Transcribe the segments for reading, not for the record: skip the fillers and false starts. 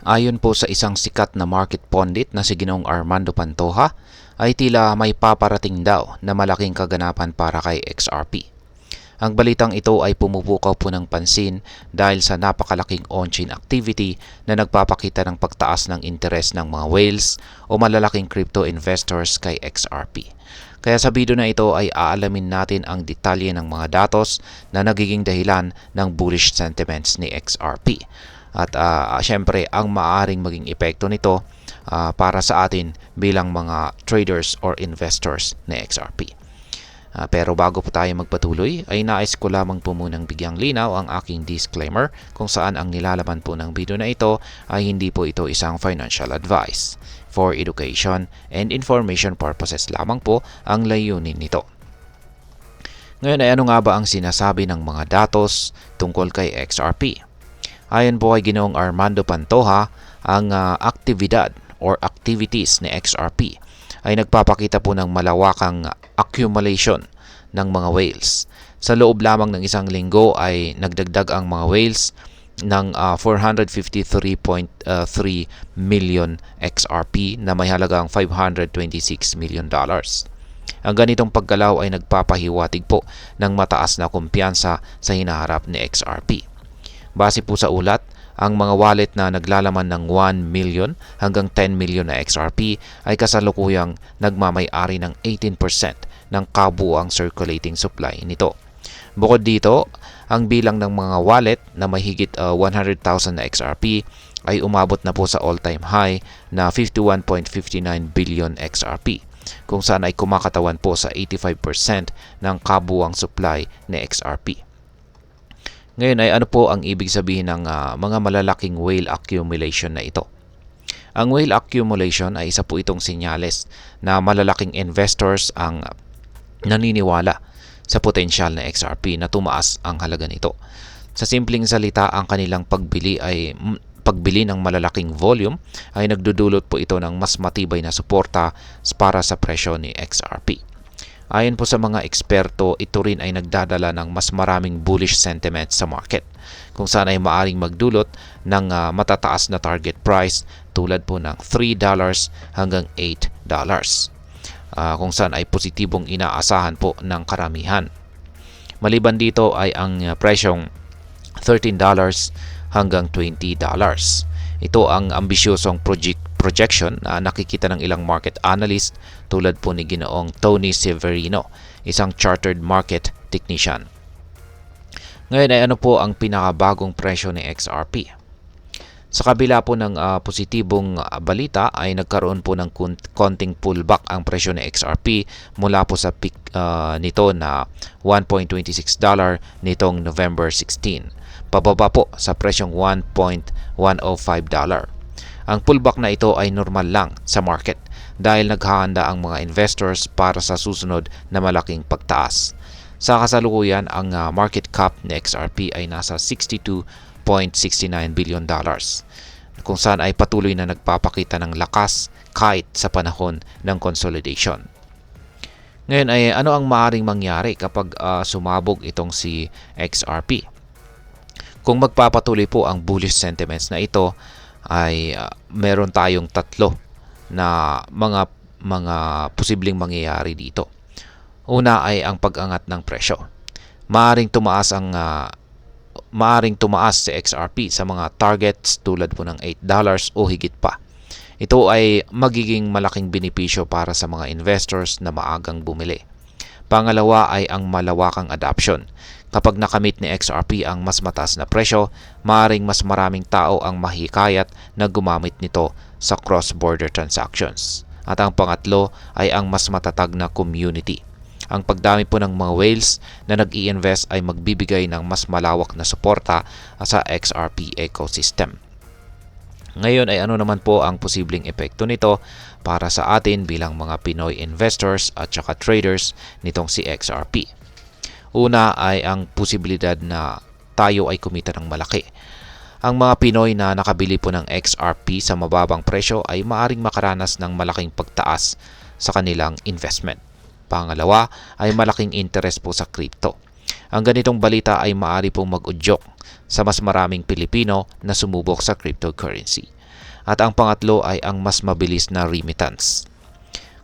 Ayon po sa isang sikat na market pundit na si Ginoong Armando Pantoja, ay tila may paparating daw na malaking kaganapan para kay XRP. Ang balitang ito ay pumupukaw po ng pansin dahil sa napakalaking on-chain activity na nagpapakita ng pagtaas ng interes ng mga whales o malalaking crypto investors kay XRP. Kaya sa video na ito ay aalamin natin ang detalye ng mga datos na nagiging dahilan ng bullish sentiments ni XRP. At syempre ang maaaring maging epekto nito para sa atin bilang mga traders or investors ni XRP. Pero bago po tayo magpatuloy ay nais ko lamang po munang bigyang linaw ang aking disclaimer kung saan ang nilalaman po ng video na ito ay hindi po ito isang financial advice. For education and information purposes lamang po ang layunin nito. Ngayon ay ano nga ba ang sinasabi ng mga datos tungkol kay XRP? Ayon po kay Ginoong Armando Pantoja, ang aktibidad or activities ni XRP ay nagpapakita po ng malawakang accumulation ng mga whales. Sa loob lamang ng isang linggo ay nagdagdag ang mga whales ng 453.3 million XRP na may halagang $526 million. Ang ganitong paggalaw ay nagpapahiwatig po ng mataas na kumpiyansa sa hinaharap ni XRP. Base po sa ulat, ang mga wallet na naglalaman ng 1 million hanggang 10 million na XRP ay kasalukuyang nagmamay-ari ng 18% ng kabuuang circulating supply nito. Bukod dito, ang bilang ng mga wallet na mahigit 100,000 na XRP ay umabot na po sa all-time high na 51.59 billion XRP, kung saan ay kumakatawan po sa 85% ng kabuuang supply ni XRP. Ngayon ay ano po ang ibig sabihin ng mga malalaking whale accumulation na ito? Ang whale accumulation ay isa po itong senyales na malalaking investors ang naniniwala sa potensyal na XRP na tumaas ang halaga nito. Sa simpleng salita, ang kanilang pagbili ng malalaking volume ay nagdudulot po ito ng mas matibay na suporta para sa presyo ni XRP. Ayon po sa mga eksperto, ito rin ay nagdadala ng mas maraming bullish sentiment sa market, kung saan ay maaring magdulot ng matataas na target price tulad po ng $3 hanggang $8, kung saan ay positibong inaasahan po ng karamihan. Maliban dito ay ang presyong $13 hanggang $20. Ito ang ambisyosong projection na nakikita ng ilang market analyst tulad po ni Ginoong Tony Severino, isang chartered market technician. Ngayon ay ano po ang pinakabagong presyo ni XRP? Sa kabila po ng positibong balita ay nagkaroon po ng konting pullback ang presyo ni XRP mula po sa peak nito na $1.26 nitong November 16. Pababa po sa presyong $1.105. Ang pullback na ito ay normal lang sa market dahil naghahanda ang mga investors para sa susunod na malaking pagtaas. Sa kasalukuyan, ang market cap ni XRP ay nasa $62.69 billion, kung saan ay patuloy na nagpapakita ng lakas kahit sa panahon ng consolidation. Ngayon ay ano ang maaaring mangyari kapag sumabog itong si XRP? Kung magpapatuloy po ang bullish sentiments na ito, ay meron tayong tatlo na mga posibleng mangyayari dito. Una ay ang pag-angat ng presyo. Maaring tumaas si XRP sa mga targets tulad po ng $8 o higit pa. Ito ay magiging malaking benepisyo para sa mga investors na maagang bumili. Pangalawa ay ang malawakang adoption. Kapag nakamit ni XRP ang mas mataas na presyo, maaaring mas maraming tao ang mahikayat na gumamit nito sa cross-border transactions. At ang pangatlo ay ang mas matatag na community. Ang pagdami po ng mga whales na nag-i-invest ay magbibigay ng mas malawak na suporta sa XRP ecosystem. Ngayon ay ano naman po ang posibleng epekto nito para sa atin bilang mga Pinoy investors at saka traders nitong si XRP. Una ay ang posibilidad na tayo ay kumita ng malaki. Ang mga Pinoy na nakabili po ng XRP sa mababang presyo ay maaring makaranas ng malaking pagtaas sa kanilang investment. Pangalawa ay malaking interest po sa crypto. Ang ganitong balita ay maaari pong mag-udyok sa mas maraming Pilipino na sumubok sa cryptocurrency. At ang pangatlo ay ang mas mabilis na remittance.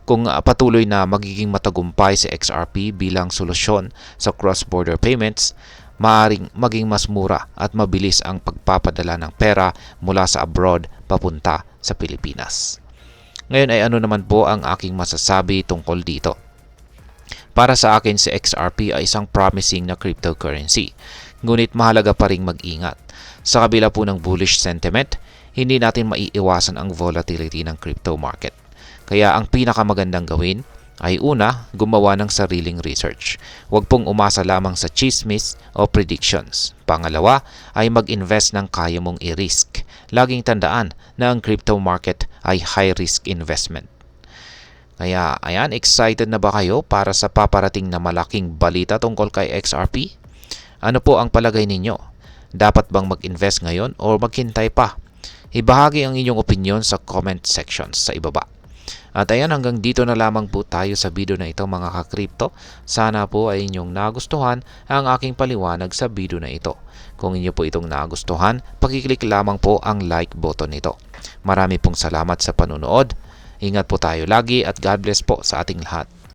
Kung patuloy na magiging matagumpay si XRP bilang solusyon sa cross-border payments, maaaring maging mas mura at mabilis ang pagpapadala ng pera mula sa abroad papunta sa Pilipinas. Ngayon ay ano naman po ang aking masasabi tungkol dito? Para sa akin, si XRP ay isang promising na cryptocurrency. Ngunit mahalaga pa ring mag-ingat. Sa kabila po ng bullish sentiment, hindi natin maiiwasan ang volatility ng crypto market. Kaya ang pinakamagandang gawin ay una, gumawa ng sariling research. Huwag pong umasa lamang sa chismis o predictions. Pangalawa ay mag-invest ng kaya mong i-risk. Laging tandaan na ang crypto market ay high-risk investment. Kaya ayan, excited na ba kayo para sa paparating na malaking balita tungkol kay XRP? Ano po ang palagay ninyo? Dapat bang mag-invest ngayon o maghintay pa? Ibahagi ang inyong opinion sa comment sections sa ibaba. At ayan, hanggang dito na lamang po tayo sa video na ito mga ka-crypto. Sana po ay inyong nagustuhan ang aking paliwanag sa video na ito. Kung inyo po itong nagustuhan, pakiclick lamang po ang like button nito. Marami pong salamat sa panunood. Ingat po tayo lagi at God bless po sa ating lahat.